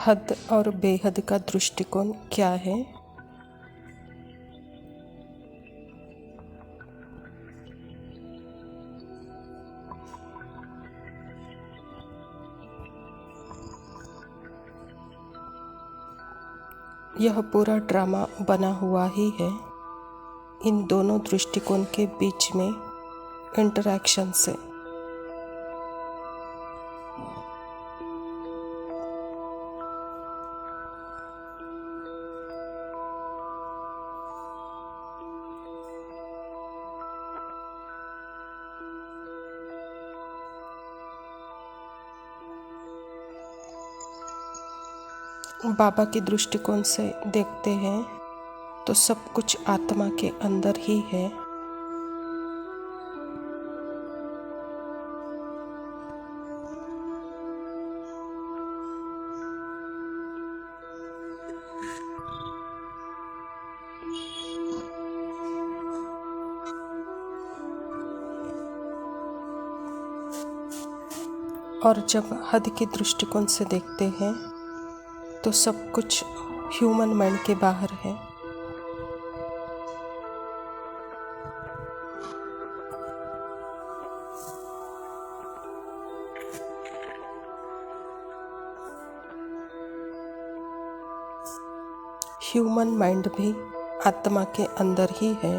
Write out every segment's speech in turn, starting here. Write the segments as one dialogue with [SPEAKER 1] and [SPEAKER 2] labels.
[SPEAKER 1] हद और बेहद का दृष्टिकोण क्या है? यह पूरा ड्रामा बना हुआ ही है इन दोनों दृष्टिकोण के बीच में इंटरैक्शन से। बाबा के दृष्टिकोण से देखते हैं तो सब कुछ आत्मा के अंदर ही है। और जब हद के दृष्टिकोण से देखते हैं तो सब कुछ ह्यूमन माइंड के बाहर है। ह्यूमन माइंड भी आत्मा के अंदर ही है।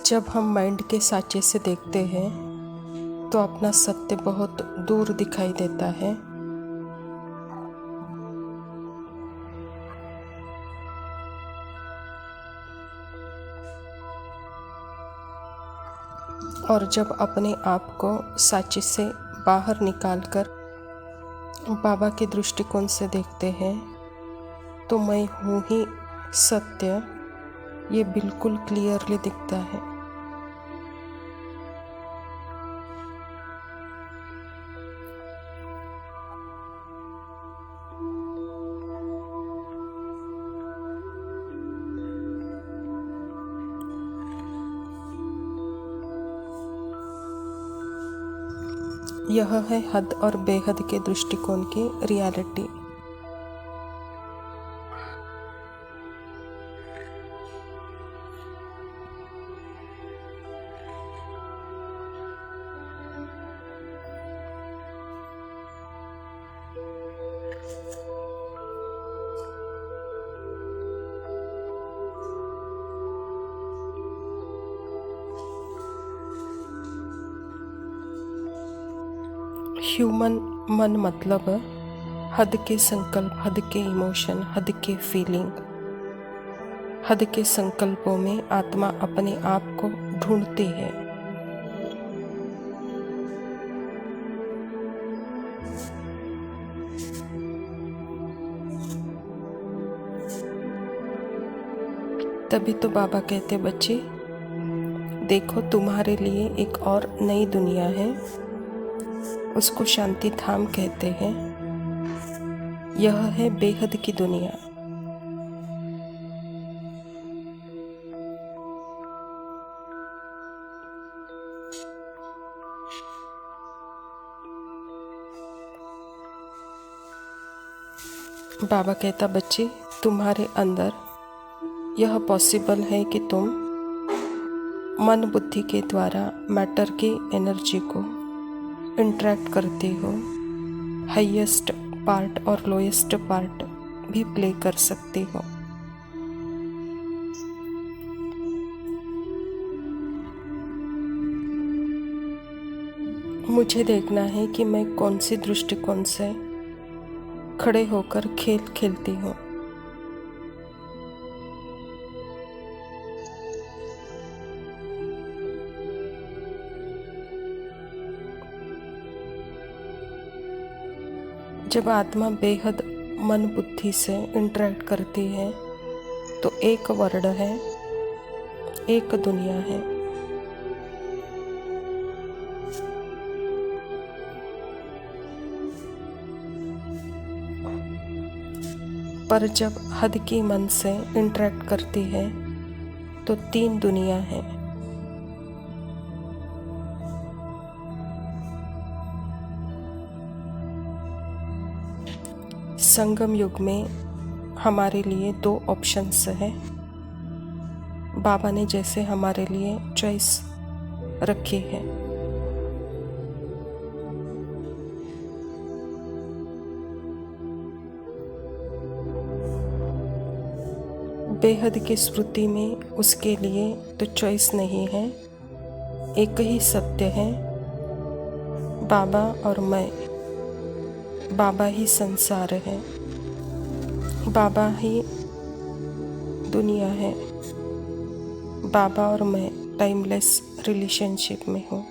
[SPEAKER 1] जब हम माइंड के साँचे से देखते हैं तो अपना सत्य बहुत दूर दिखाई देता है। और जब अपने आप को साँचे से बाहर निकालकर बाबा के दृष्टिकोण से देखते हैं तो मैं हूँ ही सत्य, ये बिल्कुल क्लियरली दिखता है। यह है हद और बेहद के दृष्टिकोण की रियलिटी। ह्यूमन मन मतलब हद के संकल्प, हद के इमोशन, हद के फीलिंग, हद के संकल्पों में आत्मा अपने आप को ढूंढती है। तभी तो बाबा कहते, बच्चे देखो तुम्हारे लिए एक और नई दुनिया है, उसको शांति धाम कहते हैं। यह है बेहद की दुनिया। बाबा कहता, बच्चे तुम्हारे अंदर यह पॉसिबल है कि तुम मन बुद्धि के द्वारा मैटर की एनर्जी को इंटरैक्ट करते हो। हाईएस्ट पार्ट और लोएस्ट पार्ट भी प्ले कर सकते हो। मुझे देखना है कि मैं कौन सी दृष्टिकोण से खड़े होकर खेल खेलती हूँ। जब आत्मा बेहद मन बुद्धि से इंटरैक्ट करती है तो एक वर्ड है, एक दुनिया है। पर जब हद की मन से इंटरेक्ट करती है तो 3 दुनिया है। संगम युग में हमारे लिए 2 ऑप्शंस है। बाबा ने जैसे हमारे लिए चॉइस रखी है। बेहद की स्मृति में उसके लिए तो चॉइस नहीं है, एक ही सत्य है, बाबा और मैं। बाबा ही संसार है, बाबा ही दुनिया है। बाबा और मैं टाइमलेस रिलेशनशिप में हूँ।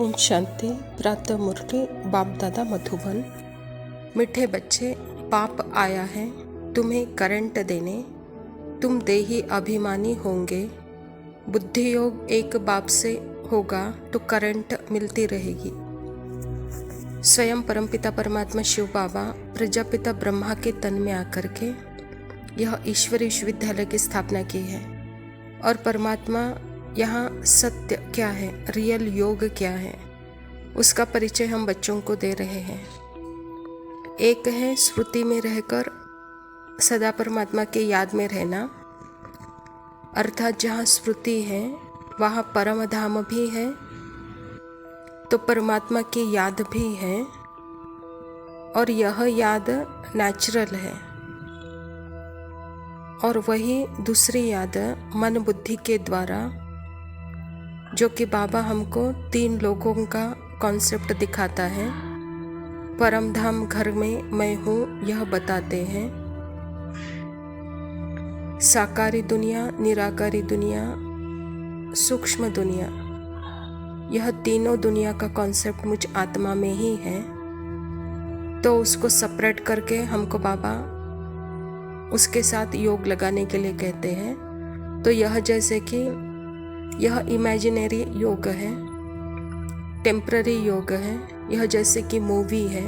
[SPEAKER 1] ओम शांति। प्रातः मुरली बाप दादा मधुबन। मीठे बच्चे, पाप आया है तुम्हें करंट देने, तुम देही अभिमानी होंगे। बुद्धि योग एक बाप से होगा तो करंट मिलती रहेगी। स्वयं परमपिता परमात्मा शिव बाबा प्रजापिता ब्रह्मा के तन में आकर के यह ईश्वरीय विश्वविद्यालय की स्थापना की है। और परमात्मा यहाँ सत्य क्या है, रियल योग क्या है, उसका परिचय हम बच्चों को दे रहे हैं। एक है स्मृति में रहकर सदा परमात्मा के याद में रहना, अर्थात जहाँ स्मृति है वहाँ परम धाम भी है तो परमात्मा की याद भी है, और यह याद नेचुरल है। और वही दूसरी याद मन बुद्धि के द्वारा, जो कि बाबा हमको 3 लोगों का कॉन्सेप्ट दिखाता है। परम धाम घर में मैं हूँ यह बताते हैं। साकारी दुनिया, निराकारी दुनिया, सूक्ष्म दुनिया, यह तीनों दुनिया का कॉन्सेप्ट मुझ आत्मा में ही है। तो उसको सेपरेट करके हमको बाबा उसके साथ योग लगाने के लिए कहते हैं। तो यह जैसे कि यह इमेजिनरी योग है, टेम्पररी योग है। यह जैसे कि मूवी है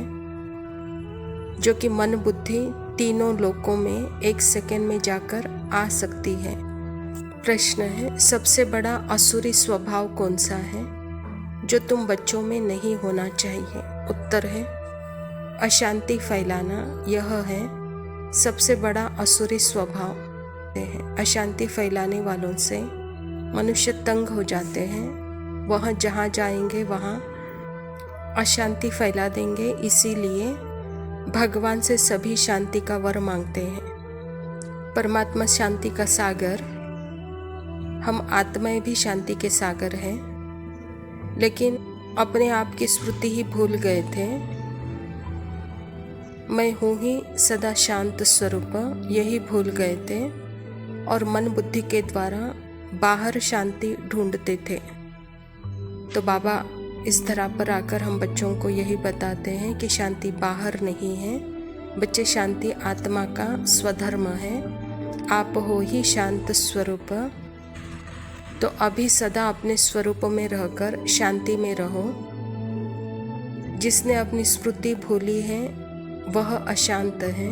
[SPEAKER 1] जो कि मन बुद्धि तीनों लोकों में 1 सेकेंड में जाकर आ सकती है। प्रश्न है, सबसे बड़ा असुरी स्वभाव कौन सा है जो तुम बच्चों में नहीं होना चाहिए? उत्तर है अशांति फैलाना। यह है सबसे बड़ा असुरी स्वभाव है। अशांति फैलाने वालों से मनुष्य तंग हो जाते हैं। वह जहाँ जाएंगे वहाँ अशांति फैला देंगे। इसीलिए भगवान से सभी शांति का वर मांगते हैं। परमात्मा शांति का सागर, हम आत्माएं भी शांति के सागर हैं, लेकिन अपने आप की स्मृति ही भूल गए थे। मैं हूँ ही सदा शांत स्वरूप, यही भूल गए थे और मन बुद्धि के द्वारा बाहर शांति ढूंढते थे। तो बाबा इस धरा पर आकर हम बच्चों को यही बताते हैं कि शांति बाहर नहीं है बच्चे, शांति आत्मा का स्वधर्म है। आप हो ही शांत स्वरूप। तो अभी सदा अपने स्वरूप में रहकर शांति में रहो। जिसने अपनी स्मृति भूली है वह अशांत है,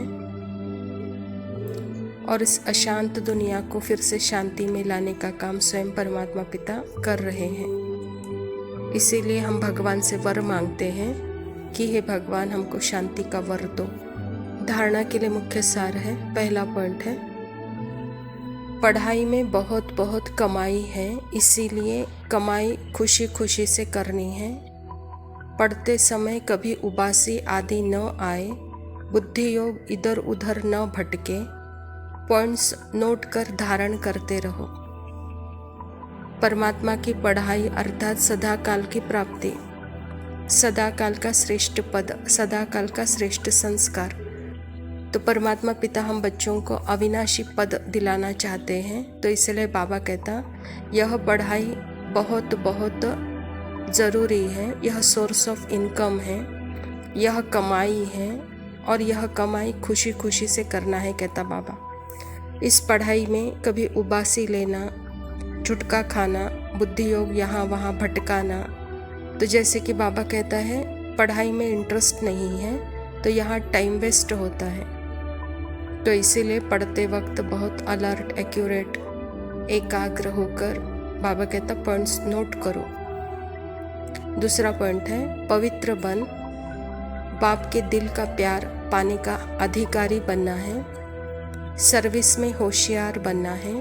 [SPEAKER 1] और इस अशांत दुनिया को फिर से शांति में लाने का काम स्वयं परमात्मा पिता कर रहे हैं। इसीलिए हम भगवान से वर मांगते हैं कि हे भगवान, हमको शांति का वर दो। धारणा के लिए मुख्य सार है, पहला पॉइंट है पढ़ाई में बहुत बहुत कमाई है, इसीलिए कमाई खुशी खुशी से करनी है। पढ़ते समय कभी उबासी आदि न आए, बुद्धि योग इधर उधर न भटके, पॉइंट्स नोट कर धारण करते रहो। परमात्मा की पढ़ाई अर्थात सदाकाल की प्राप्ति, सदाकाल का श्रेष्ठ पद, सदाकाल का श्रेष्ठ संस्कार। तो परमात्मा पिता हम बच्चों को अविनाशी पद दिलाना चाहते हैं, तो इसलिए बाबा कहता यह पढ़ाई बहुत बहुत ज़रूरी है, यह सोर्स ऑफ इनकम है, यह कमाई है और यह कमाई खुशी खुशी से करना है, कहता बाबा। इस पढ़ाई में कभी उबासी लेना, झुटका खाना, बुद्धि योग यहाँ वहाँ भटकाना, तो जैसे कि बाबा कहता है पढ़ाई में इंटरेस्ट नहीं है तो यहाँ टाइम वेस्ट होता है। तो इसीलिए पढ़ते वक्त बहुत अलर्ट, एक्यूरेट, एकाग्र होकर बाबा कहता पॉइंट्स नोट करो। दूसरा पॉइंट है पवित्र बन, बाप के दिल का प्यार पाने का अधिकारी बनना है, सर्विस में होशियार बनना है,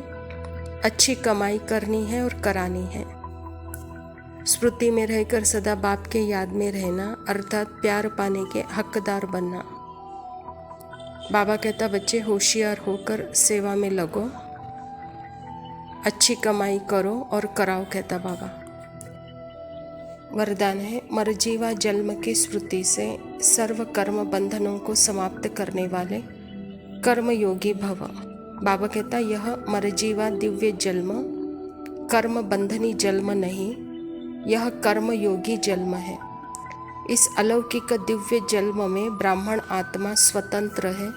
[SPEAKER 1] अच्छी कमाई करनी है और करानी है। स्मृति में रहकर सदा बाप के याद में रहना अर्थात प्यार पाने के हकदार बनना। बाबा कहता बच्चे होशियार होकर सेवा में लगो, अच्छी कमाई करो और कराओ, कहता बाबा। वरदान है मरजीवा जन्म की स्मृति से सर्व कर्म बंधनों को समाप्त करने वाले कर्म योगी भव। बाबा कहता यह मरजीवा दिव्य जन्म कर्म बंधनी जन्म नहीं, यह कर्म योगी जन्म है। इस अलौकिक दिव्य जन्म में ब्राह्मण आत्मा स्वतंत्र है,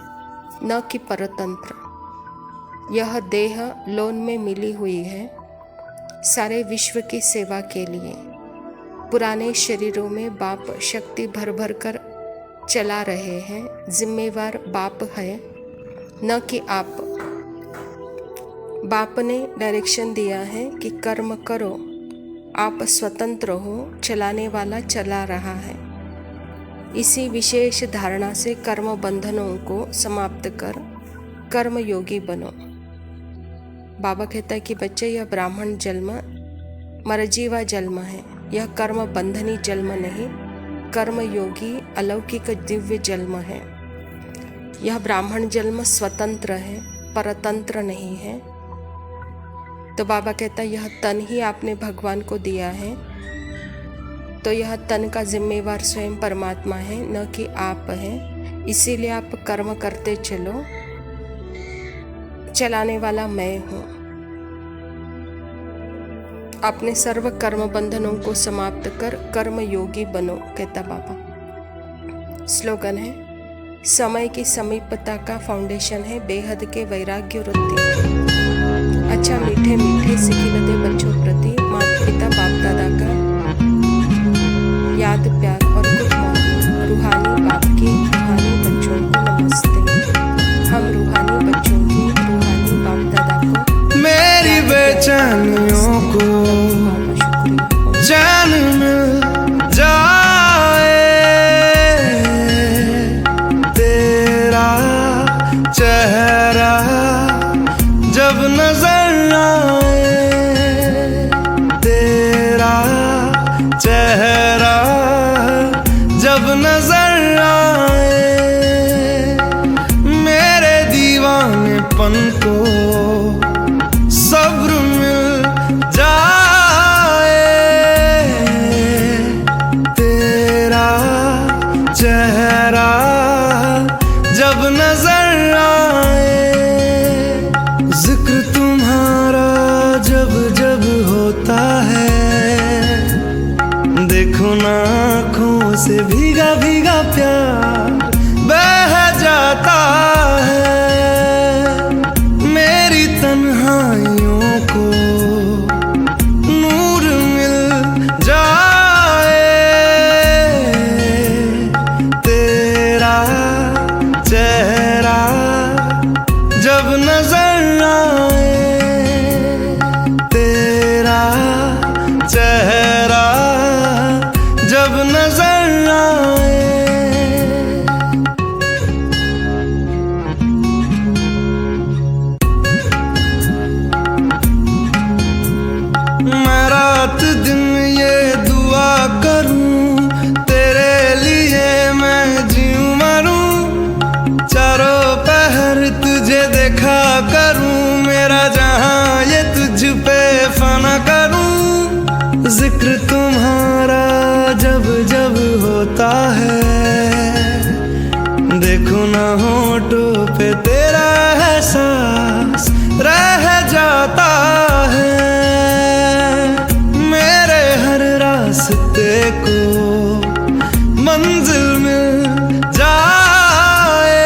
[SPEAKER 1] न कि परतंत्र। यह देह लोन में मिली हुई है सारे विश्व की सेवा के लिए। पुराने शरीरों में बाप शक्ति भर भर कर चला रहे हैं, जिम्मेवार बाप है न कि आप। बाप ने डायरेक्शन दिया है कि कर्म करो, आप स्वतंत्र हो, चलाने वाला चला रहा है। इसी विशेष धारणा से कर्म बंधनों को समाप्त कर कर्म योगी बनो। बाबा कहता है कि बच्चे यह ब्राह्मण जन्म मरजीवा जन्म है, यह कर्म बंधनी जन्म नहीं, कर्म योगी अलौकिक दिव्य जन्म है। यह ब्राह्मण जन्म स्वतंत्र है, परतंत्र नहीं है। तो बाबा कहता यह तन ही आपने भगवान को दिया है, तो यह तन का जिम्मेवार स्वयं परमात्मा है, न कि आप हैं। इसीलिए आप कर्म करते चलो, चलाने वाला मैं हूँ। अपने सर्व कर्म बंधनों को समाप्त कर कर्म योगी बनो, कहता बाबा। स्लोगन है समय की समीपता का फाउंडेशन है बेहद के वैराग्य वृत्ति। अच्छा मीठे मीठे सिखिलते बच्चों प्रति माता पिता बाप दादा का याद प्यार और गुड मॉर्निंग। रूहानी बाप की रूहानी बच्चों को नमस्ते। हम रूहानी बच्चों की रूहानी बाप दादा को
[SPEAKER 2] मेरी बेचैनियों को चैन मिल जाए, तेरा चेहरा जब नजर आए, तेरा चेहरा जब नजर आए, मेरे दीवानेपन को सब्र मिल जाए, तेरा चेहरा जब नजर आए, जिक्र तुम्हारा जब जब होता है, देखो ना आँखों से भीगा भीगा प्यार बह जाता है। मेरी तन्हाइयों को नूर मिल जाए, तेरा चेहरा जब नजर आए, तेरा चेहरा जब नजर आए। जिक्र तुम्हारा जब जब होता है, देखो ना होठों पे तेरा एहसास रह जाता है। मेरे हर रास्ते को मंजिल मिल जाए,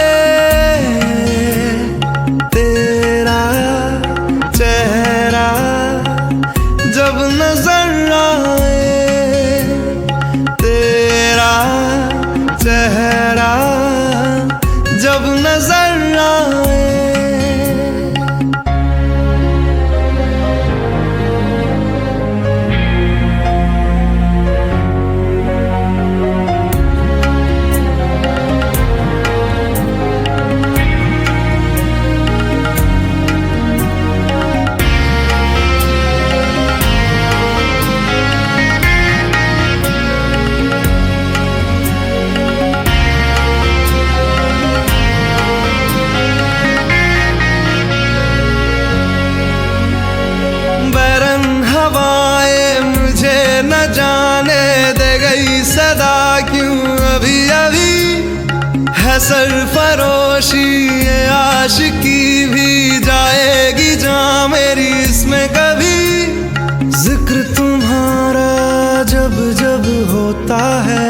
[SPEAKER 2] तेरा चेहरा जब नजर आए, तेरा चेहरा जब नजर आए। हवाएं मुझे न जाने दे गई सदा क्यों अभी अभी है सरफरोशी, ये आशिकी भी जाएगी जहाँ मेरी इसमें कभी। जिक्र तुम्हारा जब जब होता है,